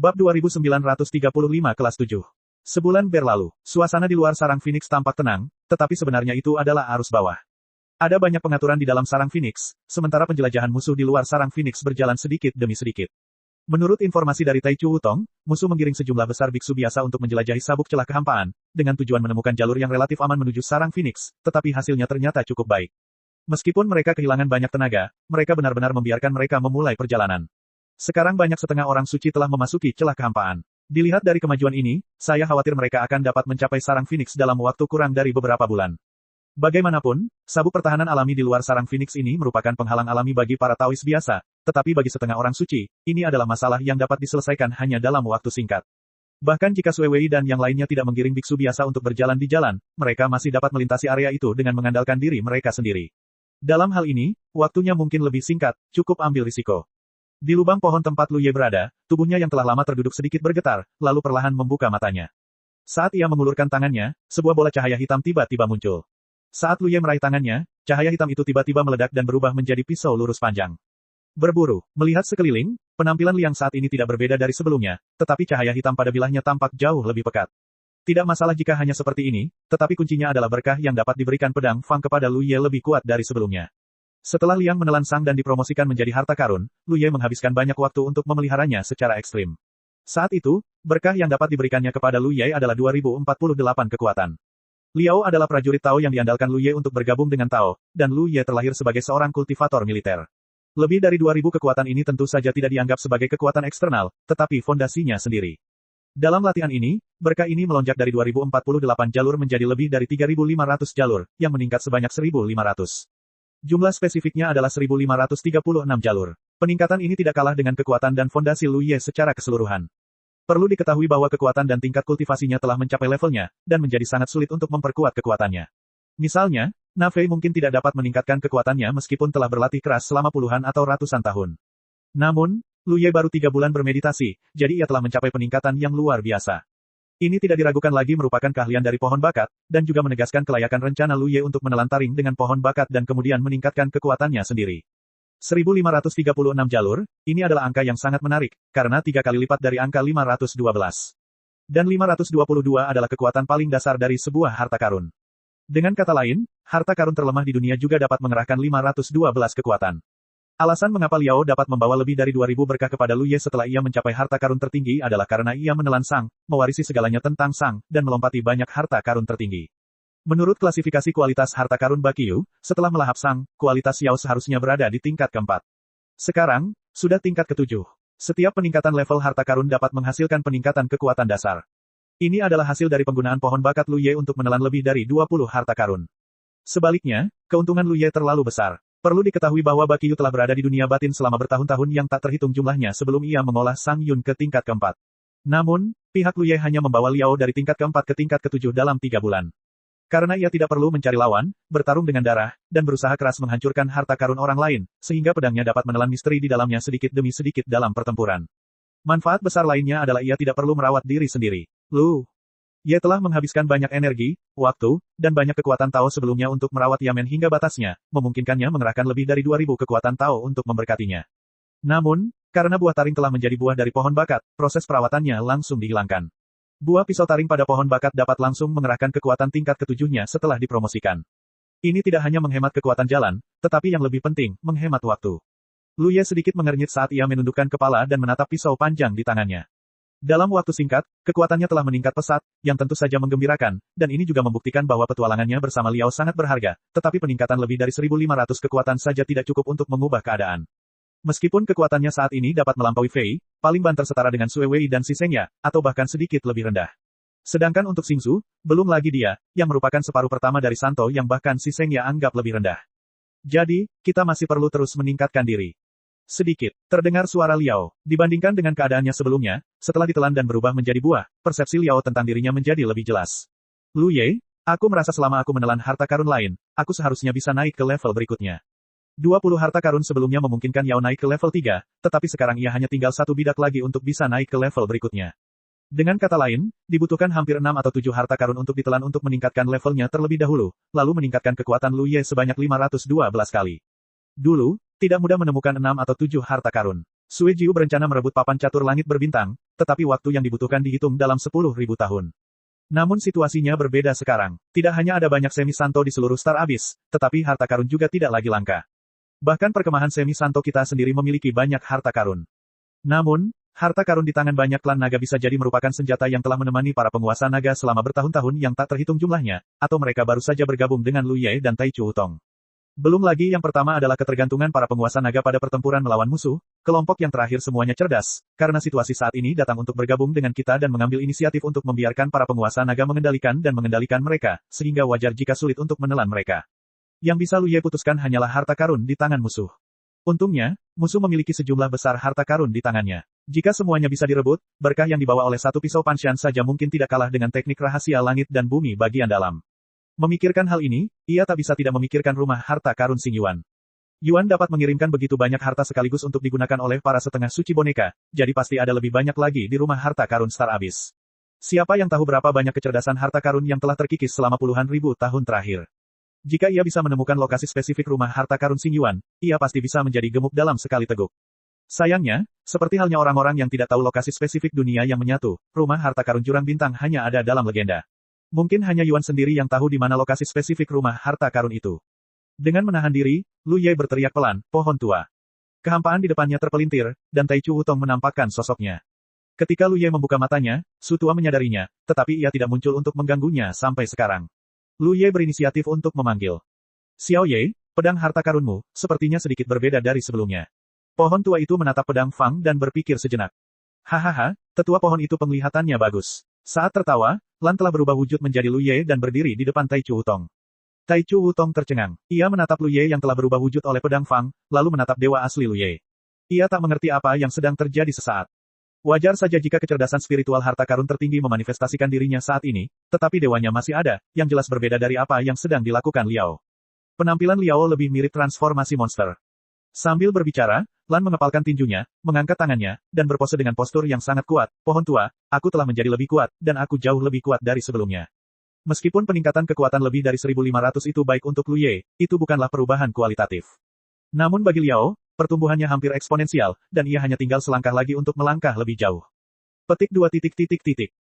Bab 2935 kelas 7. Sebulan berlalu, suasana di luar sarang Phoenix tampak tenang, tetapi sebenarnya itu adalah arus bawah. Ada banyak pengaturan di dalam sarang Phoenix, sementara penjelajahan musuh di luar sarang Phoenix berjalan sedikit demi sedikit. Menurut informasi dari Tai Chu Wutong, musuh menggiring sejumlah besar biksu biasa untuk menjelajahi sabuk celah kehampaan, dengan tujuan menemukan jalur yang relatif aman menuju sarang Phoenix, tetapi hasilnya ternyata cukup baik. Meskipun mereka kehilangan banyak tenaga, mereka benar-benar membiarkan mereka memulai perjalanan. Sekarang banyak setengah orang suci telah memasuki celah kehampaan. Dilihat dari kemajuan ini, saya khawatir mereka akan dapat mencapai sarang Phoenix dalam waktu kurang dari beberapa bulan. Bagaimanapun, sabuk pertahanan alami di luar sarang Phoenix ini merupakan penghalang alami bagi para Taois biasa, tetapi bagi setengah orang suci, ini adalah masalah yang dapat diselesaikan hanya dalam waktu singkat. Bahkan jika Sui Wei dan yang lainnya tidak menggiring biksu biasa untuk berjalan di jalan, mereka masih dapat melintasi area itu dengan mengandalkan diri mereka sendiri. Dalam hal ini, waktunya mungkin lebih singkat, cukup ambil risiko. Di lubang pohon tempat Lu Ye berada, tubuhnya yang telah lama terduduk sedikit bergetar, lalu perlahan membuka matanya. Saat ia mengulurkan tangannya, sebuah bola cahaya hitam tiba-tiba muncul. Saat Lu Ye meraih tangannya, cahaya hitam itu tiba-tiba meledak dan berubah menjadi pisau lurus panjang. Berburu, melihat sekeliling, penampilan Liang saat ini tidak berbeda dari sebelumnya, tetapi cahaya hitam pada bilahnya tampak jauh lebih pekat. Tidak masalah jika hanya seperti ini, tetapi kuncinya adalah berkah yang dapat diberikan pedang Fang kepada Lu Ye lebih kuat dari sebelumnya. Setelah Liang menelan sang dan dipromosikan menjadi harta karun, Lu Ye menghabiskan banyak waktu untuk memeliharanya secara ekstrim. Saat itu, berkah yang dapat diberikannya kepada Lu Ye adalah 2048 kekuatan. Liao adalah prajurit Tao yang diandalkan Lu Ye untuk bergabung dengan Tao, dan Lu Ye terlahir sebagai seorang kultivator militer. Lebih dari 2000 kekuatan ini tentu saja tidak dianggap sebagai kekuatan eksternal, tetapi fondasinya sendiri. Dalam latihan ini, berkah ini melonjak dari 2048 jalur menjadi lebih dari 3500 jalur, yang meningkat sebanyak 1500. Jumlah spesifiknya adalah 1536 jalur. Peningkatan ini tidak kalah dengan kekuatan dan fondasi Lu Ye secara keseluruhan. Perlu diketahui bahwa kekuatan dan tingkat kultivasinya telah mencapai levelnya, dan menjadi sangat sulit untuk memperkuat kekuatannya. Misalnya, Na Fei mungkin tidak dapat meningkatkan kekuatannya meskipun telah berlatih keras selama puluhan atau ratusan tahun. Namun, Lu Ye baru 3 bulan bermeditasi, jadi ia telah mencapai peningkatan yang luar biasa. Ini tidak diragukan lagi merupakan keahlian dari pohon bakat, dan juga menegaskan kelayakan rencana Lu Ye untuk menelan taring dengan pohon bakat dan kemudian meningkatkan kekuatannya sendiri. 1536 jalur, ini adalah angka yang sangat menarik, karena 3 kali lipat dari angka 512. Dan 522 adalah kekuatan paling dasar dari sebuah harta karun. Dengan kata lain, harta karun terlemah di dunia juga dapat mengerahkan 512 kekuatan. Alasan mengapa Liao dapat membawa lebih dari 2000 berkah kepada Lu Ye setelah ia mencapai harta karun tertinggi adalah karena ia menelan sang, mewarisi segalanya tentang sang, dan melompati banyak harta karun tertinggi. Menurut klasifikasi kualitas harta karun Bakyu, setelah melahap sang, kualitas Xiao seharusnya berada di tingkat keempat. Sekarang, sudah tingkat ketujuh. Setiap peningkatan level harta karun dapat menghasilkan peningkatan kekuatan dasar. Ini adalah hasil dari penggunaan pohon bakat Lu Ye untuk menelan lebih dari 20 harta karun. Sebaliknya, keuntungan Lu Ye terlalu besar. Perlu diketahui bahwa Bakyu telah berada di dunia batin selama bertahun-tahun yang tak terhitung jumlahnya sebelum ia mengolah Sang Yun ke tingkat keempat. Namun, pihak Lu Ye hanya membawa Liao dari tingkat keempat ke tingkat ketujuh dalam 3 bulan. Karena ia tidak perlu mencari lawan, bertarung dengan darah, dan berusaha keras menghancurkan harta karun orang lain, sehingga pedangnya dapat menelan misteri di dalamnya sedikit demi sedikit dalam pertempuran. Manfaat besar lainnya adalah ia tidak perlu merawat diri sendiri. Lu Ye telah menghabiskan banyak energi, waktu, dan banyak kekuatan Tao sebelumnya untuk merawat Yamen hingga batasnya, memungkinkannya mengerahkan lebih dari 2000 kekuatan Tao untuk memberkatinya. Namun, karena buah taring telah menjadi buah dari pohon bakat, proses perawatannya langsung dihilangkan. Buah pisau taring pada pohon bakat dapat langsung mengerahkan kekuatan tingkat ketujuhnya setelah dipromosikan. Ini tidak hanya menghemat kekuatan jalan, tetapi yang lebih penting, menghemat waktu. Lu Ye sedikit mengernyit saat ia menundukkan kepala dan menatap pisau panjang di tangannya. Dalam waktu singkat, kekuatannya telah meningkat pesat, yang tentu saja menggembirakan, dan ini juga membuktikan bahwa petualangannya bersama Liao sangat berharga, tetapi peningkatan lebih dari 1500 kekuatan saja tidak cukup untuk mengubah keadaan. Meskipun kekuatannya saat ini dapat melampaui Fei, paling banter setara dengan Sui Wei dan Si Sengya, atau bahkan sedikit lebih rendah. Sedangkan untuk Xingsu, belum lagi dia, yang merupakan separuh pertama dari Santo yang bahkan Si Sengya anggap lebih rendah. Jadi, kita masih perlu terus meningkatkan diri. Sedikit, terdengar suara Liao. Dibandingkan dengan keadaannya sebelumnya, setelah ditelan dan berubah menjadi buah, persepsi Liao tentang dirinya menjadi lebih jelas. Lu Ye, aku merasa selama aku menelan harta karun lain, aku seharusnya bisa naik ke level berikutnya. 20 harta karun sebelumnya memungkinkan Yao naik ke level 3, tetapi sekarang ia hanya tinggal 1 bidak lagi untuk bisa naik ke level berikutnya. Dengan kata lain, dibutuhkan hampir 6 atau 7 harta karun untuk ditelan untuk meningkatkan levelnya terlebih dahulu, lalu meningkatkan kekuatan Lu Ye sebanyak 512 kali. Dulu, tidak mudah menemukan 6 atau 7 harta karun. Sue Jiu berencana merebut papan catur langit berbintang, tetapi waktu yang dibutuhkan dihitung dalam 10.000 tahun. Namun situasinya berbeda sekarang. Tidak hanya ada banyak semi santo di seluruh Star Abyss, tetapi harta karun juga tidak lagi langka. Bahkan perkemahan semi santo kita sendiri memiliki banyak harta karun. Namun, harta karun di tangan banyak klan naga bisa jadi merupakan senjata yang telah menemani para penguasa naga selama bertahun-tahun yang tak terhitung jumlahnya, atau mereka baru saja bergabung dengan Lu Ye dan Tai Chu Wutong. Belum lagi yang pertama adalah ketergantungan para penguasa naga pada pertempuran melawan musuh, kelompok yang terakhir semuanya cerdas, karena situasi saat ini datang untuk bergabung dengan kita dan mengambil inisiatif untuk membiarkan para penguasa naga mengendalikan mereka, sehingga wajar jika sulit untuk menelan mereka. Yang bisa Lu Ye putuskan hanyalah harta karun di tangan musuh. Untungnya, musuh memiliki sejumlah besar harta karun di tangannya. Jika semuanya bisa direbut, berkah yang dibawa oleh satu pisau Panshan saja mungkin tidak kalah dengan teknik rahasia langit dan bumi bagian dalam. Memikirkan hal ini, ia tak bisa tidak memikirkan rumah harta karun Xing Yuan. Yuan dapat mengirimkan begitu banyak harta sekaligus untuk digunakan oleh para setengah suci boneka, jadi pasti ada lebih banyak lagi di rumah harta karun Star Abyss. Siapa yang tahu berapa banyak kecerdasan harta karun yang telah terkikis selama puluhan ribu tahun terakhir. Jika ia bisa menemukan lokasi spesifik rumah harta karun Xing Yuan, ia pasti bisa menjadi gemuk dalam sekali teguk. Sayangnya, seperti halnya orang-orang yang tidak tahu lokasi spesifik dunia yang menyatu, rumah harta karun jurang bintang hanya ada dalam legenda. Mungkin hanya Yuan sendiri yang tahu di mana lokasi spesifik rumah harta karun itu. Dengan menahan diri, Lu Ye berteriak pelan, pohon tua. Kehampaan di depannya terpelintir, dan Tai Chu Wutong menampakkan sosoknya. Ketika Lu Ye membuka matanya, Su Tua menyadarinya, tetapi ia tidak muncul untuk mengganggunya sampai sekarang. Lu Ye berinisiatif untuk memanggil. Xiao Ye, pedang harta karunmu, sepertinya sedikit berbeda dari sebelumnya. Pohon tua itu menatap pedang Fang dan berpikir sejenak. Hahaha, tetua pohon itu penglihatannya bagus. Saat tertawa, Lan telah berubah wujud menjadi Lu Ye dan berdiri di depan Tai Chu Wutong. Tai Chu Wutong tercengang. Ia menatap Lu Ye yang telah berubah wujud oleh pedang Fang, lalu menatap dewa asli Lu Ye. Ia tak mengerti apa yang sedang terjadi sesaat. Wajar saja jika kecerdasan spiritual harta karun tertinggi memanifestasikan dirinya saat ini, tetapi dewanya masih ada, yang jelas berbeda dari apa yang sedang dilakukan Liao. Penampilan Liao lebih mirip transformasi monster. Sambil berbicara, Lan mengepalkan tinjunya, mengangkat tangannya, dan berpose dengan postur yang sangat kuat. Pohon tua, aku telah menjadi lebih kuat, dan aku jauh lebih kuat dari sebelumnya. Meskipun peningkatan kekuatan lebih dari 1.500 itu baik untuk Lu Ye, itu bukanlah perubahan kualitatif. Namun bagi Liao, pertumbuhannya hampir eksponensial, dan ia hanya tinggal selangkah lagi untuk melangkah lebih jauh. Petik 2.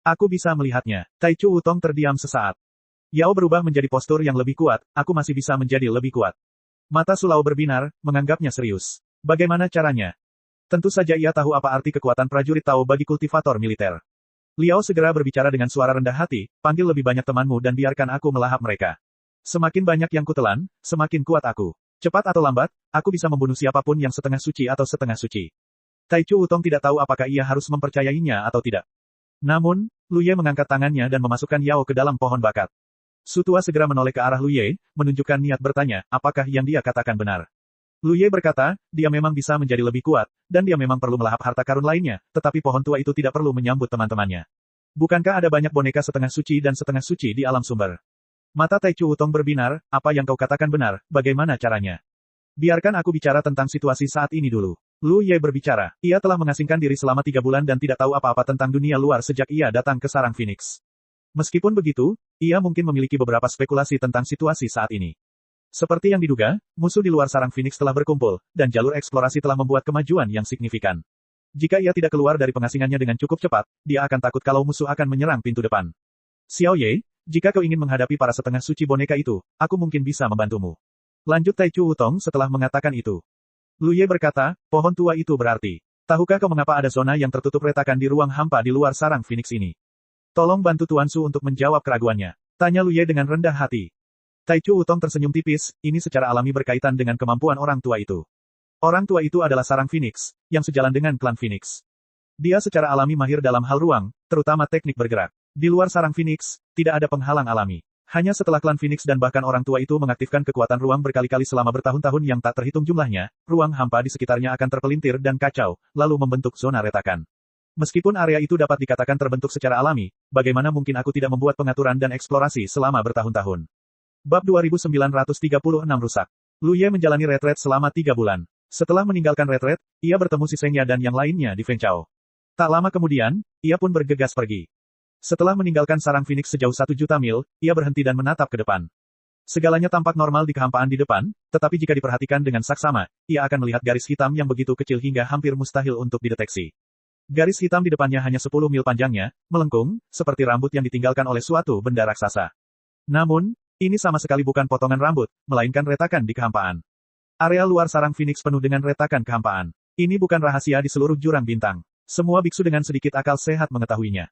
Aku bisa melihatnya. Tai Chu Wutong terdiam sesaat. Yao berubah menjadi postur yang lebih kuat, aku masih bisa menjadi lebih kuat. Mata Su Lao berbinar, menganggapnya serius. Bagaimana caranya? Tentu saja ia tahu apa arti kekuatan prajurit Tao bagi kultivator militer. Liao segera berbicara dengan suara rendah hati, panggil lebih banyak temanmu dan biarkan aku melahap mereka. Semakin banyak yang kutelan, semakin kuat aku. Cepat atau lambat, aku bisa membunuh siapapun yang setengah suci atau setengah suci. Tai Chu Wutong tidak tahu apakah ia harus mempercayainya atau tidak. Namun, Lu Ye mengangkat tangannya dan memasukkan Yao ke dalam pohon bakat. Su Tua segera menoleh ke arah Lu Ye, menunjukkan niat bertanya, apakah yang dia katakan benar. Lu Ye berkata, dia memang bisa menjadi lebih kuat, dan dia memang perlu melahap harta karun lainnya, tetapi pohon tua itu tidak perlu menyambut teman-temannya. Bukankah ada banyak boneka setengah suci dan setengah suci di alam sumber? Mata Tai Chu Wutong berbinar, apa yang kau katakan benar, bagaimana caranya? Biarkan aku bicara tentang situasi saat ini dulu. Lu Ye berbicara, ia telah mengasingkan diri selama 3 bulan dan tidak tahu apa-apa tentang dunia luar sejak ia datang ke sarang Phoenix. Meskipun begitu, ia mungkin memiliki beberapa spekulasi tentang situasi saat ini. Seperti yang diduga, musuh di luar sarang Phoenix telah berkumpul, dan jalur eksplorasi telah membuat kemajuan yang signifikan. Jika ia tidak keluar dari pengasingannya dengan cukup cepat, dia akan takut kalau musuh akan menyerang pintu depan. Xiao Ye, jika kau ingin menghadapi para setengah suci boneka itu, aku mungkin bisa membantumu. Lanjut Tai Chu Wutong setelah mengatakan itu. Lu Ye berkata, pohon tua itu berarti. Tahukah kau mengapa ada zona yang tertutup retakan di ruang hampa di luar sarang Phoenix ini? Tolong bantu Tuan Su untuk menjawab keraguannya. Tanya Lu Ye dengan rendah hati. Tai Chu Wutong tersenyum tipis, ini secara alami berkaitan dengan kemampuan orang tua itu. Orang tua itu adalah sarang Phoenix, yang sejalan dengan klan Phoenix. Dia secara alami mahir dalam hal ruang, terutama teknik bergerak. Di luar sarang Phoenix, tidak ada penghalang alami. Hanya setelah klan Phoenix dan bahkan orang tua itu mengaktifkan kekuatan ruang berkali-kali selama bertahun-tahun yang tak terhitung jumlahnya, ruang hampa di sekitarnya akan terpelintir dan kacau, lalu membentuk zona retakan. Meskipun area itu dapat dikatakan terbentuk secara alami, bagaimana mungkin aku tidak membuat pengaturan dan eksplorasi selama bertahun-tahun? Bab 2936 rusak. Lu Ye menjalani retret selama 3 bulan. Setelah meninggalkan retret, ia bertemu si Sengya dan yang lainnya di Fengchao. Tak lama kemudian, ia pun bergegas pergi. Setelah meninggalkan sarang Phoenix sejauh 1 juta mil, ia berhenti dan menatap ke depan. Segalanya tampak normal di kehampaan di depan, tetapi jika diperhatikan dengan saksama, ia akan melihat garis hitam yang begitu kecil hingga hampir mustahil untuk dideteksi. Garis hitam di depannya hanya 10 mil panjangnya, melengkung, seperti rambut yang ditinggalkan oleh suatu benda raksasa. Namun, ini sama sekali bukan potongan rambut, melainkan retakan di kehampaan. Area luar sarang Phoenix penuh dengan retakan kehampaan. Ini bukan rahasia di seluruh jurang bintang. Semua biksu dengan sedikit akal sehat mengetahuinya.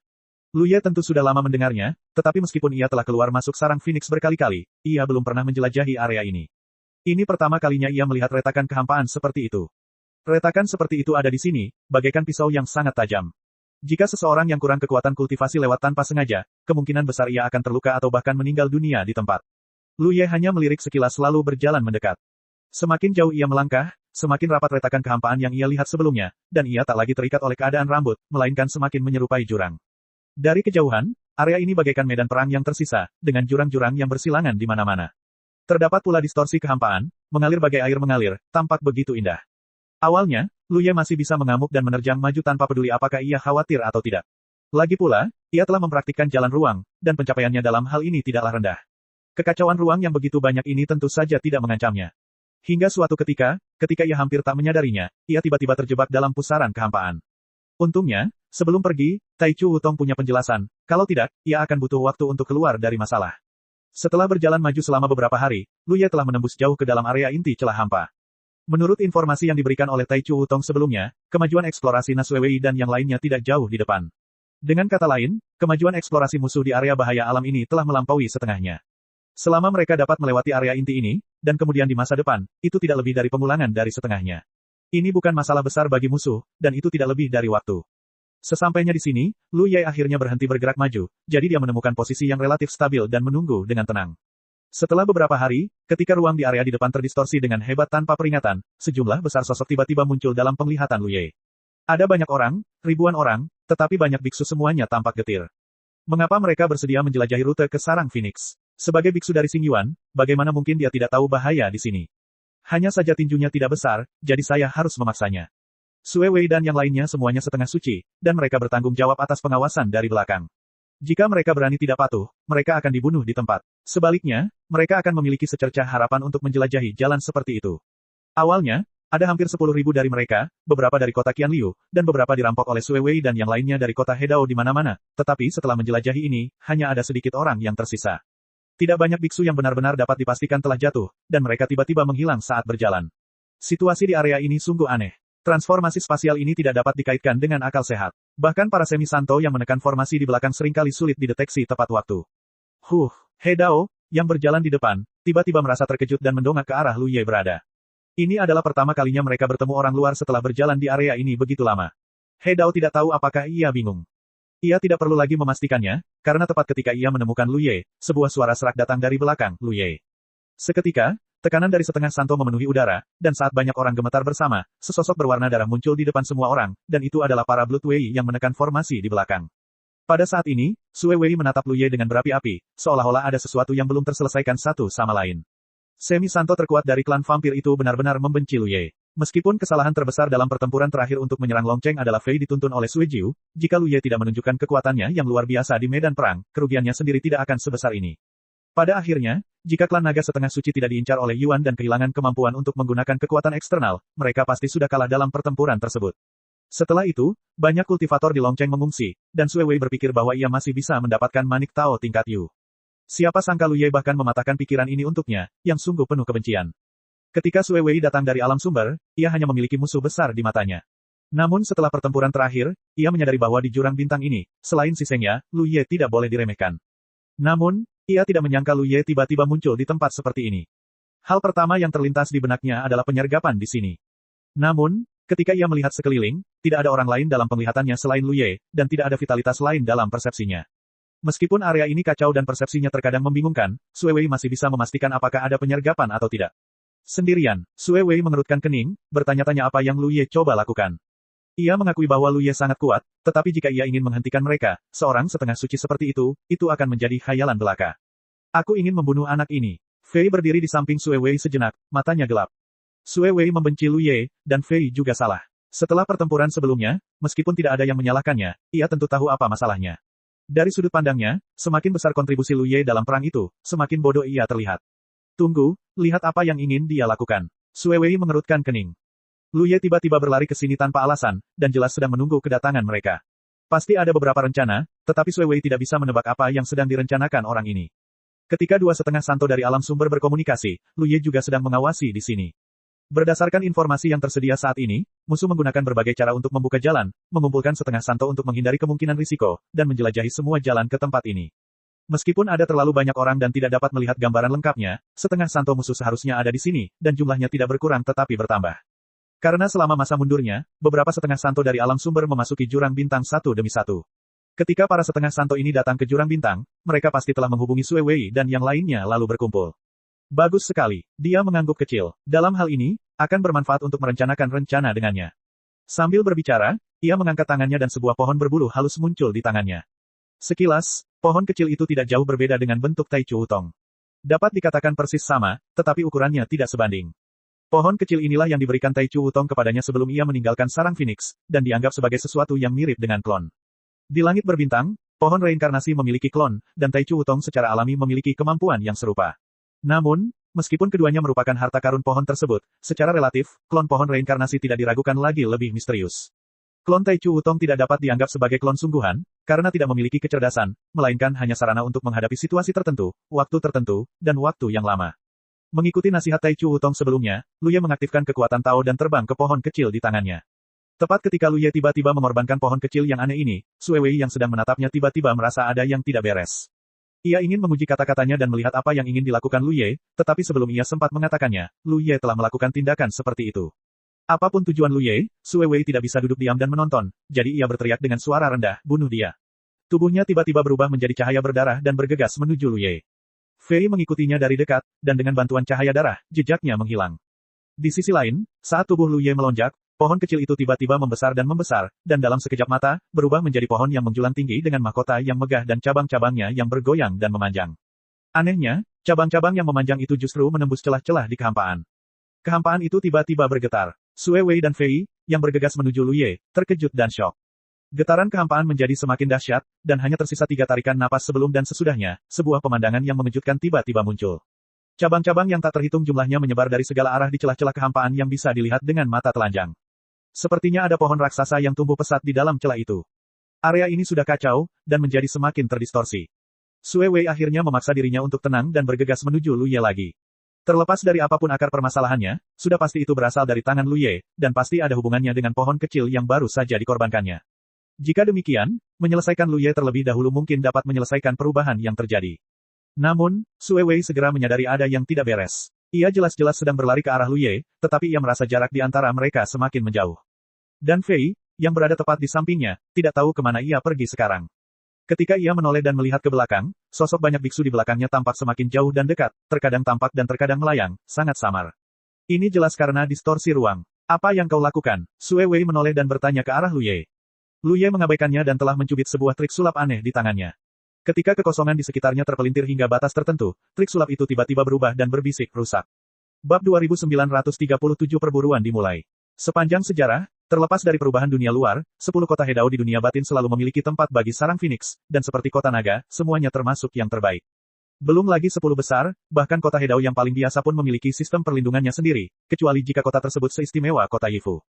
Lu Ye tentu sudah lama mendengarnya, tetapi meskipun ia telah keluar masuk sarang Phoenix berkali-kali, ia belum pernah menjelajahi area ini. Ini pertama kalinya ia melihat retakan kehampaan seperti itu. Retakan seperti itu ada di sini, bagaikan pisau yang sangat tajam. Jika seseorang yang kurang kekuatan kultivasi lewat tanpa sengaja, kemungkinan besar ia akan terluka atau bahkan meninggal dunia di tempat. Lu Ye hanya melirik sekilas lalu berjalan mendekat. Semakin jauh ia melangkah, semakin rapat retakan kehampaan yang ia lihat sebelumnya, dan ia tak lagi terikat oleh keadaan rambut, melainkan semakin menyerupai jurang. Dari kejauhan, area ini bagaikan medan perang yang tersisa, dengan jurang-jurang yang bersilangan di mana-mana. Terdapat pula distorsi kehampaan, mengalir bagai air mengalir, tampak begitu indah. Awalnya, Lu Ye masih bisa mengamuk dan menerjang maju tanpa peduli apakah ia khawatir atau tidak. Lagi pula, ia telah mempraktikkan jalan ruang, dan pencapaiannya dalam hal ini tidaklah rendah. Kekacauan ruang yang begitu banyak ini tentu saja tidak mengancamnya. Hingga suatu ketika ia hampir tak menyadarinya, ia tiba-tiba terjebak dalam pusaran kehampaan. Untungnya, sebelum pergi, Taichu Wutong punya penjelasan, kalau tidak, ia akan butuh waktu untuk keluar dari masalah. Setelah berjalan maju selama beberapa hari, Lu Ye telah menembus jauh ke dalam area inti celah hampa. Menurut informasi yang diberikan oleh Taichu Wutong sebelumnya, kemajuan eksplorasi Naswewei dan yang lainnya tidak jauh di depan. Dengan kata lain, kemajuan eksplorasi musuh di area bahaya alam ini telah melampaui setengahnya. Selama mereka dapat melewati area inti ini, dan kemudian di masa depan, itu tidak lebih dari pengulangan dari setengahnya. Ini bukan masalah besar bagi musuh, dan itu tidak lebih dari waktu. Sesampainya di sini, Lu Ye akhirnya berhenti bergerak maju, jadi dia menemukan posisi yang relatif stabil dan menunggu dengan tenang. Setelah beberapa hari, ketika ruang di area di depan terdistorsi dengan hebat tanpa peringatan, sejumlah besar sosok tiba-tiba muncul dalam penglihatan Lu Ye. Ada banyak orang, ribuan orang, tetapi banyak biksu semuanya tampak getir. Mengapa mereka bersedia menjelajahi rute ke sarang Phoenix? Sebagai biksu dari Xingyuan, bagaimana mungkin dia tidak tahu bahaya di sini? Hanya saja tinjunya tidak besar, jadi saya harus memaksanya. Sue Wei dan yang lainnya semuanya setengah suci, dan mereka bertanggung jawab atas pengawasan dari belakang. Jika mereka berani tidak patuh, mereka akan dibunuh di tempat. Sebaliknya, mereka akan memiliki secercah harapan untuk menjelajahi jalan seperti itu. Awalnya, ada hampir 10.000 dari mereka, beberapa dari kota Qianliu, dan beberapa dirampok oleh Sue Wei dan yang lainnya dari kota Hedao di mana-mana, tetapi setelah menjelajahi ini, hanya ada sedikit orang yang tersisa. Tidak banyak biksu yang benar-benar dapat dipastikan telah jatuh, dan mereka tiba-tiba menghilang saat berjalan. Situasi di area ini sungguh aneh. Transformasi spasial ini tidak dapat dikaitkan dengan akal sehat. Bahkan para semi-santo yang menekan formasi di belakang seringkali sulit dideteksi tepat waktu. Hedao, yang berjalan di depan, tiba-tiba merasa terkejut dan mendongak ke arah Lu Ye berada. Ini adalah pertama kalinya mereka bertemu orang luar setelah berjalan di area ini begitu lama. Hedao tidak tahu apakah ia bingung. Ia tidak perlu lagi memastikannya, karena tepat ketika ia menemukan Lu Ye, sebuah suara serak datang dari belakang Lu Ye. Seketika, tekanan dari setengah santo memenuhi udara, dan saat banyak orang gemetar bersama, sesosok berwarna darah muncul di depan semua orang, dan itu adalah para Blood Wei yang menekan formasi di belakang. Pada saat ini, Sue Wei menatap Lu Ye dengan berapi-api, seolah-olah ada sesuatu yang belum terselesaikan satu sama lain. Semi-santo terkuat dari klan vampir itu benar-benar membenci Lu Ye. Meskipun kesalahan terbesar dalam pertempuran terakhir untuk menyerang Long Cheng adalah Fei dituntun oleh Sue Jiu, jika Lu Ye tidak menunjukkan kekuatannya yang luar biasa di medan perang, kerugiannya sendiri tidak akan sebesar ini. Pada akhirnya, jika klan naga setengah suci tidak diincar oleh Yuan dan kehilangan kemampuan untuk menggunakan kekuatan eksternal, mereka pasti sudah kalah dalam pertempuran tersebut. Setelah itu, banyak kultivator di Long Cheng mengungsi, dan Sue Wei berpikir bahwa ia masih bisa mendapatkan manik Tao tingkat Yu. Siapa sangka Lu Ye bahkan mematahkan pikiran ini untuknya, yang sungguh penuh kebencian. Ketika Sue Wei datang dari alam sumber, ia hanya memiliki musuh besar di matanya. Namun setelah pertempuran terakhir, ia menyadari bahwa di jurang bintang ini, selain si Sengya, Lu Ye tidak boleh diremehkan. Namun, ia tidak menyangka Lu Ye tiba-tiba muncul di tempat seperti ini. Hal pertama yang terlintas di benaknya adalah penyergapan di sini. Namun, ketika ia melihat sekeliling, tidak ada orang lain dalam penglihatannya selain Lu Ye, dan tidak ada vitalitas lain dalam persepsinya. Meskipun area ini kacau dan persepsinya terkadang membingungkan, Sue Wei masih bisa memastikan apakah ada penyergapan atau tidak. Sendirian, Sue Wei mengerutkan kening, bertanya-tanya apa yang Lu Ye coba lakukan. Ia mengakui bahwa Lu Ye sangat kuat, tetapi jika ia ingin menghentikan mereka, seorang setengah suci seperti itu akan menjadi khayalan belaka. Aku ingin membunuh anak ini. Fei berdiri di samping Sue Wei sejenak, matanya gelap. Sue Wei membenci Lu Ye, dan Fei juga salah. Setelah pertempuran sebelumnya, meskipun tidak ada yang menyalahkannya, ia tentu tahu apa masalahnya. Dari sudut pandangnya, semakin besar kontribusi Lu Ye dalam perang itu, semakin bodoh ia terlihat. Tunggu, lihat apa yang ingin dia lakukan. Sue Wei mengerutkan kening. Lu Ye tiba-tiba berlari ke sini tanpa alasan, dan jelas sedang menunggu kedatangan mereka. Pasti ada beberapa rencana, tetapi Sue Wei tidak bisa menebak apa yang sedang direncanakan orang ini. Ketika 2,5 santo dari alam sumber berkomunikasi, Lu Ye juga sedang mengawasi di sini. Berdasarkan informasi yang tersedia saat ini, musuh menggunakan berbagai cara untuk membuka jalan, mengumpulkan 1/2 santo untuk menghindari kemungkinan risiko, dan menjelajahi semua jalan ke tempat ini. Meskipun ada terlalu banyak orang dan tidak dapat melihat gambaran lengkapnya, 1/2 santo musuh seharusnya ada di sini, dan jumlahnya tidak berkurang tetapi bertambah. Karena selama masa mundurnya, beberapa 1/2 santo dari alam sumber memasuki jurang bintang satu demi satu. Ketika para 1/2 santo ini datang ke jurang bintang, mereka pasti telah menghubungi Sue Wei dan yang lainnya lalu berkumpul. Bagus sekali, dia mengangguk kecil. Dalam hal ini, akan bermanfaat untuk merencanakan rencana dengannya. Sambil berbicara, ia mengangkat tangannya dan sebuah pohon berbulu halus muncul di tangannya. Sekilas, pohon kecil itu tidak jauh berbeda dengan bentuk Tai Chu Wutong. Dapat dikatakan persis sama, tetapi ukurannya tidak sebanding. Pohon kecil inilah yang diberikan Tai Chu Wutong kepadanya sebelum ia meninggalkan sarang Phoenix, dan dianggap sebagai sesuatu yang mirip dengan klon. Di langit berbintang, pohon reinkarnasi memiliki klon, dan Tai Chu Wutong secara alami memiliki kemampuan yang serupa. Namun, meskipun keduanya merupakan harta karun pohon tersebut, secara relatif, klon pohon reinkarnasi tidak diragukan lagi lebih misterius. Klon Tai Chu Wutong tidak dapat dianggap sebagai klon sungguhan, karena tidak memiliki kecerdasan, melainkan hanya sarana untuk menghadapi situasi tertentu, dan waktu yang lama. Mengikuti nasihat Tai Chu Wutong sebelumnya, Lu Ye mengaktifkan kekuatan Tao dan terbang ke pohon kecil di tangannya. Tepat ketika Lu Ye tiba-tiba mengorbankan pohon kecil yang aneh ini, Sue Wei yang sedang menatapnya tiba-tiba merasa ada yang tidak beres. Ia ingin menguji kata-katanya dan melihat apa yang ingin dilakukan Lu Ye, tetapi sebelum ia sempat mengatakannya, Lu Ye telah melakukan tindakan seperti itu. Apapun tujuan Lu Ye, Sue Wei tidak bisa duduk diam dan menonton, jadi ia berteriak dengan suara rendah, bunuh dia. Tubuhnya tiba-tiba berubah menjadi cahaya berdarah dan bergegas menuju Lu Ye. Fei mengikutinya dari dekat, dan dengan bantuan cahaya darah, jejaknya menghilang. Di sisi lain, saat tubuh Lu Ye melonjak, pohon kecil itu tiba-tiba membesar, dan dalam sekejap mata, berubah menjadi pohon yang menjulang tinggi dengan mahkota yang megah dan cabang-cabangnya yang bergoyang dan memanjang. Anehnya, cabang-cabang yang memanjang itu justru menembus celah-celah di kehampaan. Kehampaan itu tiba-tiba bergetar. Sue Wei dan Fei, yang bergegas menuju Lu Ye, terkejut dan syok. Getaran kehampaan menjadi semakin dahsyat, dan hanya tersisa 3 tarikan napas sebelum dan sesudahnya, sebuah pemandangan yang mengejutkan tiba-tiba muncul. Cabang-cabang yang tak terhitung jumlahnya menyebar dari segala arah di celah-celah kehampaan yang bisa dilihat dengan mata telanjang. Sepertinya ada pohon raksasa yang tumbuh pesat di dalam celah itu. Area ini sudah kacau, dan menjadi semakin terdistorsi. Sue Wei akhirnya memaksa dirinya untuk tenang dan bergegas menuju Lu Ye lagi. Terlepas dari apapun akar permasalahannya, sudah pasti itu berasal dari tangan Lu Ye, dan pasti ada hubungannya dengan pohon kecil yang baru saja dikorbankannya. Jika demikian, menyelesaikan Lu Ye terlebih dahulu mungkin dapat menyelesaikan perubahan yang terjadi. Namun, Sue Wei segera menyadari ada yang tidak beres. Ia jelas-jelas sedang berlari ke arah Lu Ye, tetapi ia merasa jarak di antara mereka semakin menjauh. Dan Fei, yang berada tepat di sampingnya, tidak tahu kemana ia pergi sekarang. Ketika ia menoleh dan melihat ke belakang, sosok banyak biksu di belakangnya tampak semakin jauh dan dekat, terkadang tampak dan terkadang melayang, sangat samar. Ini jelas karena distorsi ruang. Apa yang kau lakukan? Sue Wei menoleh dan bertanya ke arah Lu Ye. Lu Ye mengabaikannya dan telah mencubit sebuah trik sulap aneh di tangannya. Ketika kekosongan di sekitarnya terpelintir hingga batas tertentu, trik sulap itu tiba-tiba berubah dan berbisik rusak. Bab 2937 Perburuan dimulai. Sepanjang sejarah, terlepas dari perubahan dunia luar, 10 kota Hedao di dunia batin selalu memiliki tempat bagi sarang Phoenix, dan seperti kota naga, semuanya termasuk yang terbaik. Belum lagi 10 besar, bahkan kota Hedao yang paling biasa pun memiliki sistem perlindungannya sendiri, kecuali jika kota tersebut seistimewa kota Yifu.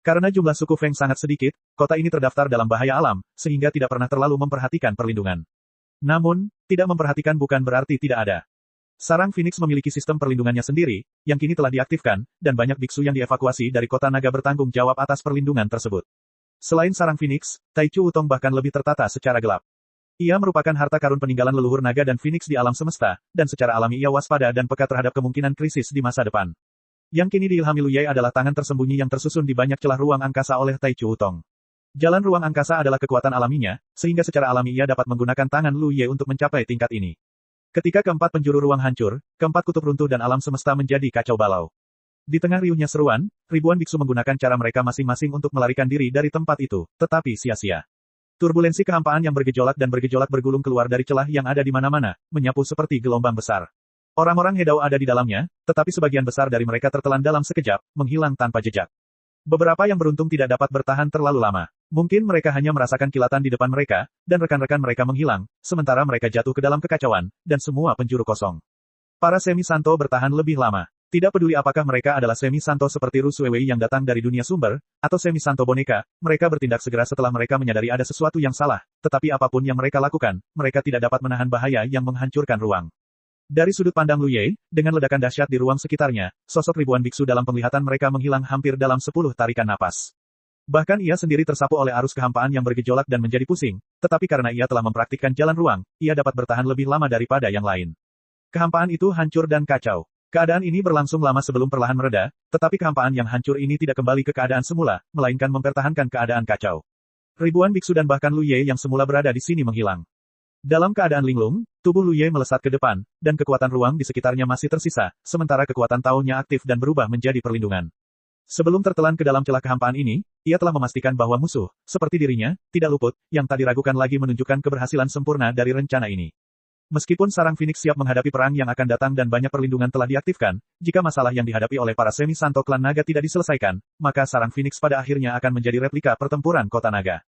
Karena jumlah suku Feng sangat sedikit, kota ini terdaftar dalam bahaya alam, sehingga tidak pernah terlalu memperhatikan perlindungan. Namun, tidak memperhatikan bukan berarti tidak ada. Sarang Phoenix memiliki sistem perlindungannya sendiri, yang kini telah diaktifkan, dan banyak biksu yang dievakuasi dari kota naga bertanggung jawab atas perlindungan tersebut. Selain sarang Phoenix, Tai Chu Wutong bahkan lebih tertata secara gelap. Ia merupakan harta karun peninggalan leluhur naga dan Phoenix di alam semesta, dan secara alami ia waspada dan peka terhadap kemungkinan krisis di masa depan. Yang kini diilhami Lu Ye adalah tangan tersembunyi yang tersusun di banyak celah ruang angkasa oleh Tai Chu Wutong. Jalan ruang angkasa adalah kekuatan alaminya, sehingga secara alami ia dapat menggunakan tangan Lu Ye untuk mencapai tingkat ini. Ketika keempat penjuru ruang hancur, keempat kutub runtuh dan alam semesta menjadi kacau balau. Di tengah riuhnya seruan, ribuan biksu menggunakan cara mereka masing-masing untuk melarikan diri dari tempat itu, tetapi sia-sia. Turbulensi kehampaan yang bergejolak bergulung keluar dari celah yang ada di mana-mana, menyapu seperti gelombang besar. Orang-orang Hedao ada di dalamnya, tetapi sebagian besar dari mereka tertelan dalam sekejap, menghilang tanpa jejak. Beberapa yang beruntung tidak dapat bertahan terlalu lama. Mungkin mereka hanya merasakan kilatan di depan mereka, dan rekan-rekan mereka menghilang, sementara mereka jatuh ke dalam kekacauan, dan semua penjuru kosong. Para Semi Santo bertahan lebih lama. Tidak peduli apakah mereka adalah Semi Santo seperti Ru Suewei yang datang dari dunia sumber, atau Semi Santo boneka, mereka bertindak segera setelah mereka menyadari ada sesuatu yang salah, tetapi apapun yang mereka lakukan, mereka tidak dapat menahan bahaya yang menghancurkan ruang. Dari sudut pandang Lu Ye, dengan ledakan dahsyat di ruang sekitarnya, sosok ribuan biksu dalam penglihatan mereka menghilang hampir dalam 10 tarikan napas. Bahkan ia sendiri tersapu oleh arus kehampaan yang bergejolak dan menjadi pusing, tetapi karena ia telah mempraktikkan jalan ruang, ia dapat bertahan lebih lama daripada yang lain. Kehampaan itu hancur dan kacau. Keadaan ini berlangsung lama sebelum perlahan mereda, tetapi kehampaan yang hancur ini tidak kembali ke keadaan semula, melainkan mempertahankan keadaan kacau. Ribuan biksu dan bahkan Lu Ye yang semula berada di sini menghilang. Dalam keadaan linglung, tubuh Lu Ye melesat ke depan, dan kekuatan ruang di sekitarnya masih tersisa, sementara kekuatan Tao-nya aktif dan berubah menjadi perlindungan. Sebelum tertelan ke dalam celah kehampaan ini, ia telah memastikan bahwa musuh, seperti dirinya, tidak luput, yang tak diragukan lagi menunjukkan keberhasilan sempurna dari rencana ini. Meskipun sarang Phoenix siap menghadapi perang yang akan datang dan banyak perlindungan telah diaktifkan, jika masalah yang dihadapi oleh para Semi Santo klan naga tidak diselesaikan, maka sarang Phoenix pada akhirnya akan menjadi replika pertempuran kota naga.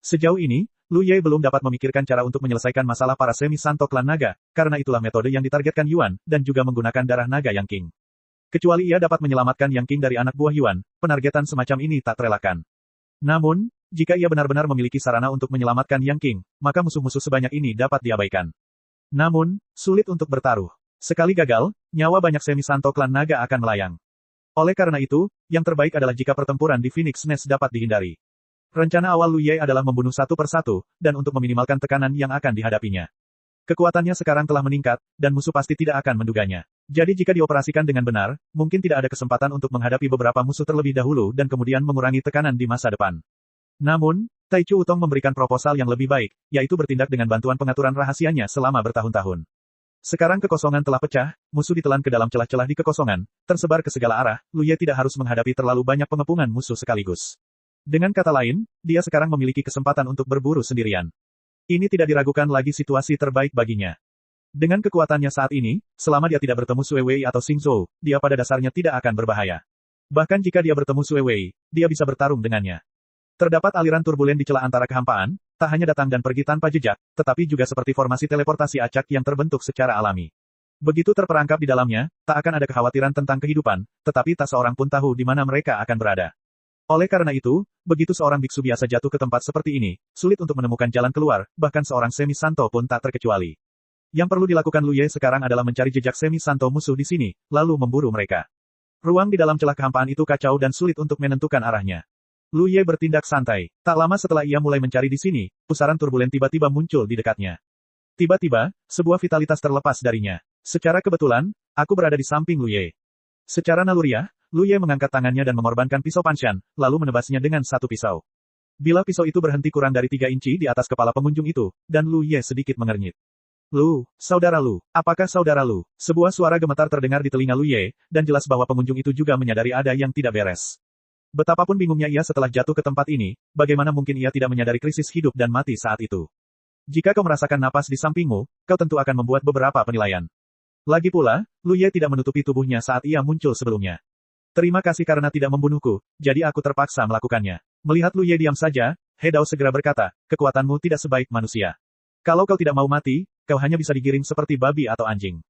Sejauh ini, Lu Ye belum dapat memikirkan cara untuk menyelesaikan masalah para Semi Santo klan naga, karena itulah metode yang ditargetkan Yuan, dan juga menggunakan darah naga Yang King. Kecuali ia dapat menyelamatkan Yang King dari anak buah Yuan, penargetan semacam ini tak terelakkan. Namun, jika ia benar-benar memiliki sarana untuk menyelamatkan Yang King, maka musuh-musuh sebanyak ini dapat diabaikan. Namun, sulit untuk bertaruh. Sekali gagal, nyawa banyak Semi Santo klan naga akan melayang. Oleh karena itu, yang terbaik adalah jika pertempuran di Phoenix Nest dapat dihindari. Rencana awal Lu Ye adalah membunuh satu persatu, dan untuk meminimalkan tekanan yang akan dihadapinya. Kekuatannya sekarang telah meningkat, dan musuh pasti tidak akan menduganya. Jadi jika dioperasikan dengan benar, mungkin tidak ada kesempatan untuk menghadapi beberapa musuh terlebih dahulu dan kemudian mengurangi tekanan di masa depan. Namun, Tai Chu Utong memberikan proposal yang lebih baik, yaitu bertindak dengan bantuan pengaturan rahasianya selama bertahun-tahun. Sekarang kekosongan telah pecah, musuh ditelan ke dalam celah-celah di kekosongan, tersebar ke segala arah, Lu Ye tidak harus menghadapi terlalu banyak pengepungan musuh sekaligus. Dengan kata lain, dia sekarang memiliki kesempatan untuk berburu sendirian. Ini tidak diragukan lagi situasi terbaik baginya. Dengan kekuatannya saat ini, selama dia tidak bertemu Sue Wei atau Xing Zhou, dia pada dasarnya tidak akan berbahaya. Bahkan jika dia bertemu Sue Wei, dia bisa bertarung dengannya. Terdapat aliran turbulen di celah antara kehampaan, tak hanya datang dan pergi tanpa jejak, tetapi juga seperti formasi teleportasi acak yang terbentuk secara alami. Begitu terperangkap di dalamnya, tak akan ada kekhawatiran tentang kehidupan, tetapi tak seorang pun tahu di mana mereka akan berada. Oleh karena itu, begitu seorang biksu biasa jatuh ke tempat seperti ini, sulit untuk menemukan jalan keluar, bahkan seorang Semi Santo pun tak terkecuali. Yang perlu dilakukan Lu Ye sekarang adalah mencari jejak Semi Santo musuh di sini, lalu memburu mereka. Ruang di dalam celah kehampaan itu kacau dan sulit untuk menentukan arahnya. Lu Ye bertindak santai. Tak lama setelah ia mulai mencari di sini, pusaran turbulen tiba-tiba muncul di dekatnya. Tiba-tiba, sebuah vitalitas terlepas darinya. Secara kebetulan, aku berada di samping Lu Ye. Secara naluriah, Lu Ye mengangkat tangannya dan mengorbankan pisau Panshan, lalu menebasnya dengan satu pisau. Bila pisau itu berhenti kurang dari 3 inci di atas kepala pengunjung itu, dan Lu Ye sedikit mengernyit. Lu, saudara Lu, apakah saudara Lu? Sebuah suara gemetar terdengar di telinga Lu Ye, dan jelas bahwa pengunjung itu juga menyadari ada yang tidak beres. Betapapun bingungnya ia setelah jatuh ke tempat ini, bagaimana mungkin ia tidak menyadari krisis hidup dan mati saat itu. Jika kau merasakan napas di sampingmu, kau tentu akan membuat beberapa penilaian. Lagi pula, Lu Ye tidak menutupi tubuhnya saat ia muncul sebelumnya. Terima kasih karena tidak membunuhku, jadi aku terpaksa melakukannya. Melihat Lu Ye diam saja, He Dao segera berkata, kekuatanmu tidak sebaik manusia. Kalau kau tidak mau mati, kau hanya bisa digiring seperti babi atau anjing.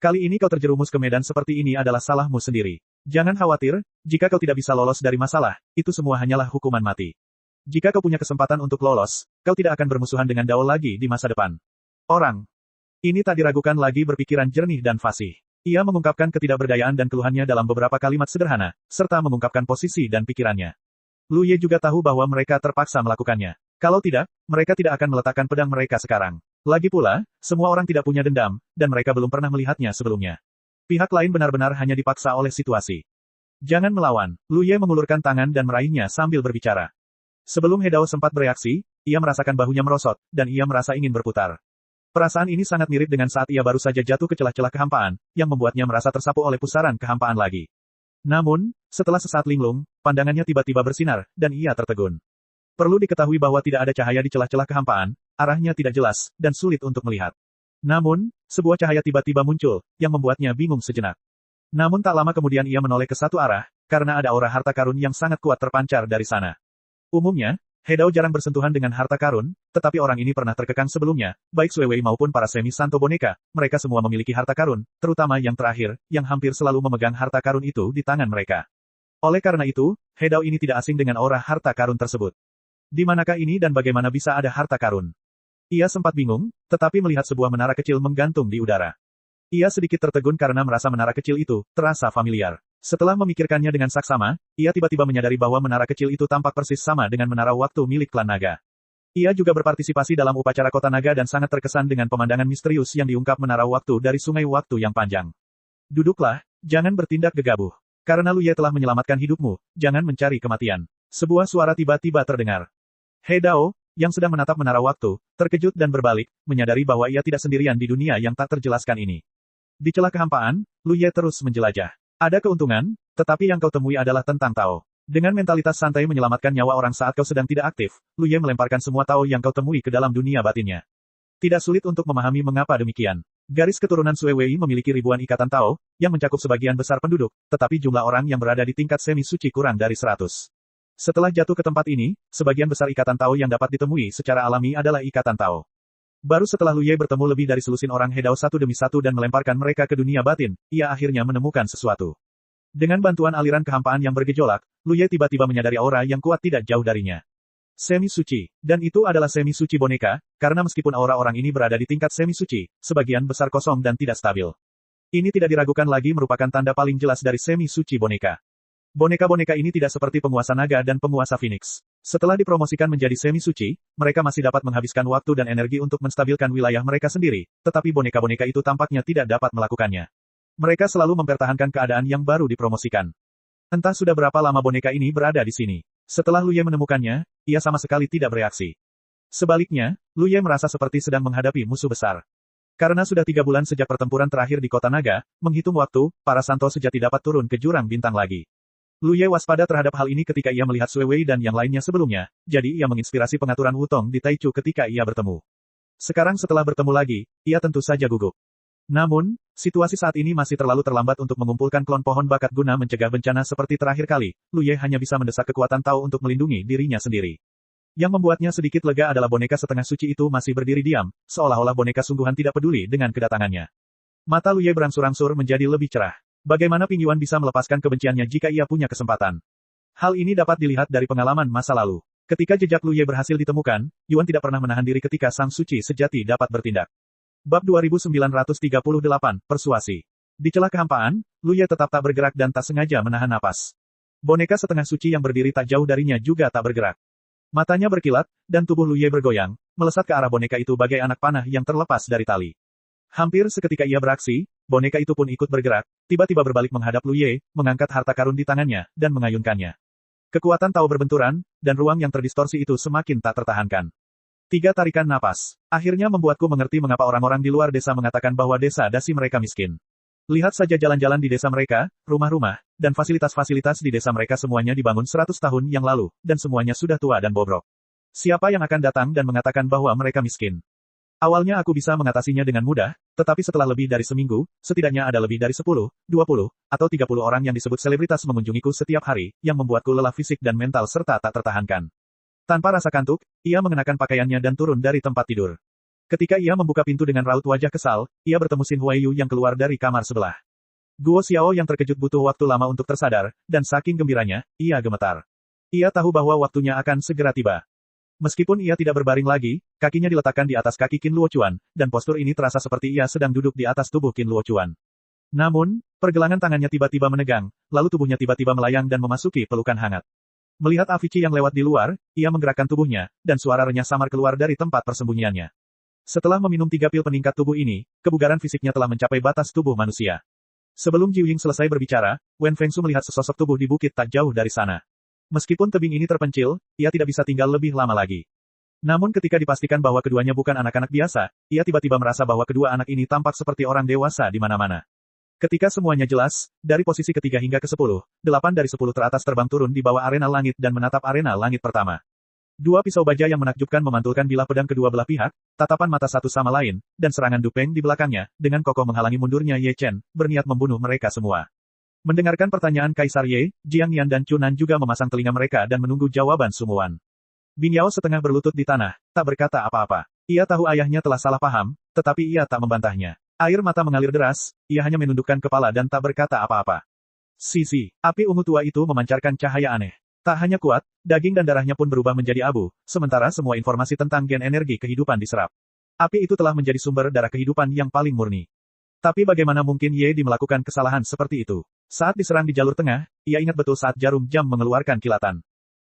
Kali ini kau terjerumus ke medan seperti ini adalah salahmu sendiri. Jangan khawatir, jika kau tidak bisa lolos dari masalah, itu semua hanyalah hukuman mati. Jika kau punya kesempatan untuk lolos, kau tidak akan bermusuhan dengan Dao lagi di masa depan. Orang ini tak diragukan lagi berpikiran jernih dan fasih. Ia mengungkapkan ketidakberdayaan dan keluhannya dalam beberapa kalimat sederhana, serta mengungkapkan posisi dan pikirannya. Lu Ye juga tahu bahwa mereka terpaksa melakukannya. Kalau tidak, mereka tidak akan meletakkan pedang mereka sekarang. Lagi pula, semua orang tidak punya dendam, dan mereka belum pernah melihatnya sebelumnya. Pihak lain benar-benar hanya dipaksa oleh situasi. Jangan melawan. Lu Ye mengulurkan tangan dan meraihnya sambil berbicara. Sebelum He Dao sempat bereaksi, ia merasakan bahunya merosot, dan ia merasa ingin berputar. Perasaan ini sangat mirip dengan saat ia baru saja jatuh ke celah-celah kehampaan, yang membuatnya merasa tersapu oleh pusaran kehampaan lagi. Namun, setelah sesaat linglung, pandangannya tiba-tiba bersinar, dan ia tertegun. Perlu diketahui bahwa tidak ada cahaya di celah-celah kehampaan, arahnya tidak jelas, dan sulit untuk melihat. Namun, sebuah cahaya tiba-tiba muncul, yang membuatnya bingung sejenak. Namun tak lama kemudian ia menoleh ke satu arah, karena ada aura harta karun yang sangat kuat terpancar dari sana. Umumnya, He Dao jarang bersentuhan dengan harta karun, tetapi orang ini pernah terkekang sebelumnya, baik Sui Wei maupun para semi-santo boneka, mereka semua memiliki harta karun, terutama yang terakhir, yang hampir selalu memegang harta karun itu di tangan mereka. Oleh karena itu, He Dao ini tidak asing dengan aura harta karun tersebut. Di manakah ini dan bagaimana bisa ada harta karun? Ia sempat bingung, tetapi melihat sebuah menara kecil menggantung di udara. Ia sedikit tertegun karena merasa menara kecil itu terasa familiar. Setelah memikirkannya dengan saksama, ia tiba-tiba menyadari bahwa menara kecil itu tampak persis sama dengan menara waktu milik klan naga. Ia juga berpartisipasi dalam upacara kota naga dan sangat terkesan dengan pemandangan misterius yang diungkap menara waktu dari sungai waktu yang panjang. Duduklah, jangan bertindak gegabah. Karena Lu Ye telah menyelamatkan hidupmu, jangan mencari kematian. Sebuah suara tiba-tiba terdengar. He Dao, yang sedang menatap menara waktu, terkejut dan berbalik, menyadari bahwa ia tidak sendirian di dunia yang tak terjelaskan ini. Di celah kehampaan, Lu Ye terus menjelajah. Ada keuntungan, tetapi yang kau temui adalah tentang Tao. Dengan mentalitas santai menyelamatkan nyawa orang saat kau sedang tidak aktif, Lu Ye melemparkan semua Tao yang kau temui ke dalam dunia batinnya. Tidak sulit untuk memahami mengapa demikian. Garis keturunan Sui Wei memiliki ribuan ikatan Tao, yang mencakup sebagian besar penduduk, tetapi jumlah orang yang berada di tingkat semi-suci kurang dari 100. Setelah jatuh ke tempat ini, sebagian besar ikatan Tao yang dapat ditemui secara alami adalah ikatan Tao. Baru setelah Lu Ye bertemu lebih dari selusin orang He Dao satu demi satu dan melemparkan mereka ke dunia batin, ia akhirnya menemukan sesuatu. Dengan bantuan aliran kehampaan yang bergejolak, Lu Ye tiba-tiba menyadari aura yang kuat tidak jauh darinya. Semi-suci. Dan itu adalah semi-suci boneka, karena meskipun aura orang ini berada di tingkat semi-suci, sebagian besar kosong dan tidak stabil. Ini tidak diragukan lagi merupakan tanda paling jelas dari semi-suci boneka. Boneka-boneka ini tidak seperti penguasa naga dan penguasa Phoenix. Setelah dipromosikan menjadi semi-suci, mereka masih dapat menghabiskan waktu dan energi untuk menstabilkan wilayah mereka sendiri, tetapi boneka-boneka itu tampaknya tidak dapat melakukannya. Mereka selalu mempertahankan keadaan yang baru dipromosikan. Entah sudah berapa lama boneka ini berada di sini. Setelah Lu Ye menemukannya, ia sama sekali tidak bereaksi. Sebaliknya, Lu Ye merasa seperti sedang menghadapi musuh besar. Karena sudah 3 bulan sejak pertempuran terakhir di kota naga, menghitung waktu, para santo sejati dapat turun ke jurang bintang lagi. Lu Ye waspada terhadap hal ini ketika ia melihat Sui Wei dan yang lainnya sebelumnya, jadi ia menginspirasi pengaturan Wutong di Taichu ketika ia bertemu. Sekarang setelah bertemu lagi, ia tentu saja gugup. Namun, situasi saat ini masih terlalu terlambat untuk mengumpulkan klon pohon bakat guna mencegah bencana seperti terakhir kali. Lu Ye hanya bisa mendesak kekuatan Tao untuk melindungi dirinya sendiri. Yang membuatnya sedikit lega adalah boneka setengah suci itu masih berdiri diam, seolah-olah boneka sungguhan tidak peduli dengan kedatangannya. Mata Lu Ye berangsur-angsur menjadi lebih cerah. Bagaimana Ping Yuan bisa melepaskan kebenciannya jika ia punya kesempatan? Hal ini dapat dilihat dari pengalaman masa lalu. Ketika jejak Lu Ye berhasil ditemukan, Yuan tidak pernah menahan diri ketika sang suci sejati dapat bertindak. Bab 2938, Persuasi. Di celah kehampaan, Lu Ye tetap tak bergerak dan tak sengaja menahan napas. Boneka setengah suci yang berdiri tak jauh darinya juga tak bergerak. Matanya berkilat, dan tubuh Lu Ye bergoyang, melesat ke arah boneka itu bagai anak panah yang terlepas dari tali. Hampir seketika ia beraksi, boneka itu pun ikut bergerak, tiba-tiba berbalik menghadap Lu Ye, mengangkat harta karun di tangannya, dan mengayunkannya. Kekuatan Tao berbenturan, dan ruang yang terdistorsi itu semakin tak tertahankan. 3 tarikan napas. Akhirnya membuatku mengerti mengapa orang-orang di luar desa mengatakan bahwa desa dasi mereka miskin. Lihat saja jalan-jalan di desa mereka, rumah-rumah, dan fasilitas-fasilitas di desa mereka semuanya dibangun 100 tahun yang lalu, dan semuanya sudah tua dan bobrok. Siapa yang akan datang dan mengatakan bahwa mereka miskin? Awalnya aku bisa mengatasinya dengan mudah, tetapi setelah lebih dari seminggu, setidaknya ada lebih dari 10, 20, atau 30 orang yang disebut selebritas mengunjungiku setiap hari, yang membuatku lelah fisik dan mental serta tak tertahankan. Tanpa rasa kantuk, ia mengenakan pakaiannya dan turun dari tempat tidur. Ketika ia membuka pintu dengan raut wajah kesal, ia bertemu Xin Huaiyu yang keluar dari kamar sebelah. Guo Xiao yang terkejut butuh waktu lama untuk tersadar, dan saking gembiranya, ia gemetar. Ia tahu bahwa waktunya akan segera tiba. Meskipun ia tidak berbaring lagi, kakinya diletakkan di atas kaki Qin Luochuan, dan postur ini terasa seperti ia sedang duduk di atas tubuh Qin Luochuan. Namun, pergelangan tangannya tiba-tiba menegang, lalu tubuhnya tiba-tiba melayang dan memasuki pelukan hangat. Melihat Avici yang lewat di luar, ia menggerakkan tubuhnya, dan suara renyah samar keluar dari tempat persembunyiannya. Setelah meminum 3 pil peningkat tubuh ini, kebugaran fisiknya telah mencapai batas tubuh manusia. Sebelum Jiu Ying selesai berbicara, Wen Fengsu melihat sesosok tubuh di bukit tak jauh dari sana. Meskipun tebing ini terpencil, ia tidak bisa tinggal lebih lama lagi. Namun ketika dipastikan bahwa keduanya bukan anak-anak biasa, ia tiba-tiba merasa bahwa kedua anak ini tampak seperti orang dewasa di mana-mana. Ketika semuanya jelas, dari posisi ketiga hingga ke-10, 8 dari 10 teratas terbang turun di bawah arena langit dan menatap arena langit pertama. 2 pisau baja yang menakjubkan memantulkan bilah pedang kedua belah pihak, tatapan mata satu sama lain, dan serangan Dupeng di belakangnya, dengan kokoh menghalangi mundurnya Ye Chen, berniat membunuh mereka semua. Mendengarkan pertanyaan Kaisar Ye, Jiang Yan dan Chunan juga memasang telinga mereka dan menunggu jawaban Sumuan. Bing Yao setengah berlutut di tanah, tak berkata apa-apa. Ia tahu ayahnya telah salah paham, tetapi ia tak membantahnya. Air mata mengalir deras, ia hanya menundukkan kepala dan tak berkata apa-apa. Sisi, api ungu tua itu memancarkan cahaya aneh. Tak hanya kuat, daging dan darahnya pun berubah menjadi abu, sementara semua informasi tentang gen energi kehidupan diserap. Api itu telah menjadi sumber darah kehidupan yang paling murni. Tapi bagaimana mungkin Ye Di melakukan kesalahan seperti itu? Saat diserang di jalur tengah, ia ingat betul saat jarum jam mengeluarkan kilatan.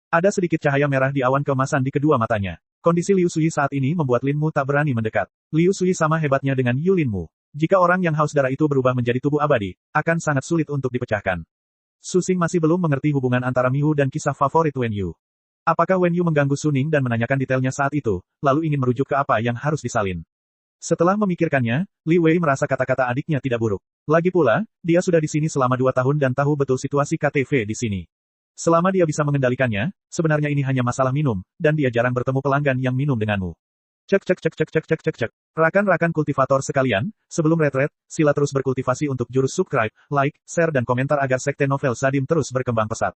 Ada sedikit cahaya merah di awan keemasan di kedua matanya. Kondisi Liu Sui saat ini membuat Lin Mu tak berani mendekat. Liu Sui sama hebatnya dengan Yu Lin Mu. Jika orang yang haus darah itu berubah menjadi tubuh abadi, akan sangat sulit untuk dipecahkan. Su Xing masih belum mengerti hubungan antara Miu dan kisah favorit Wen Yu. Apakah Wen Yu mengganggu Suning dan menanyakan detailnya saat itu, lalu ingin merujuk ke apa yang harus disalin? Setelah memikirkannya, Li Wei merasa kata-kata adiknya tidak buruk. Lagi pula, dia sudah di sini selama 2 tahun dan tahu betul situasi KTV di sini. Selama dia bisa mengendalikannya, sebenarnya ini hanya masalah minum, dan dia jarang bertemu pelanggan yang minum denganmu. Cek cek cek cek cek cek cek cek. Rakan-rakan kultivator sekalian, sebelum retret, sila terus berkultivasi untuk jurus subscribe, like, share dan komentar agar sekte novel Sadim terus berkembang pesat.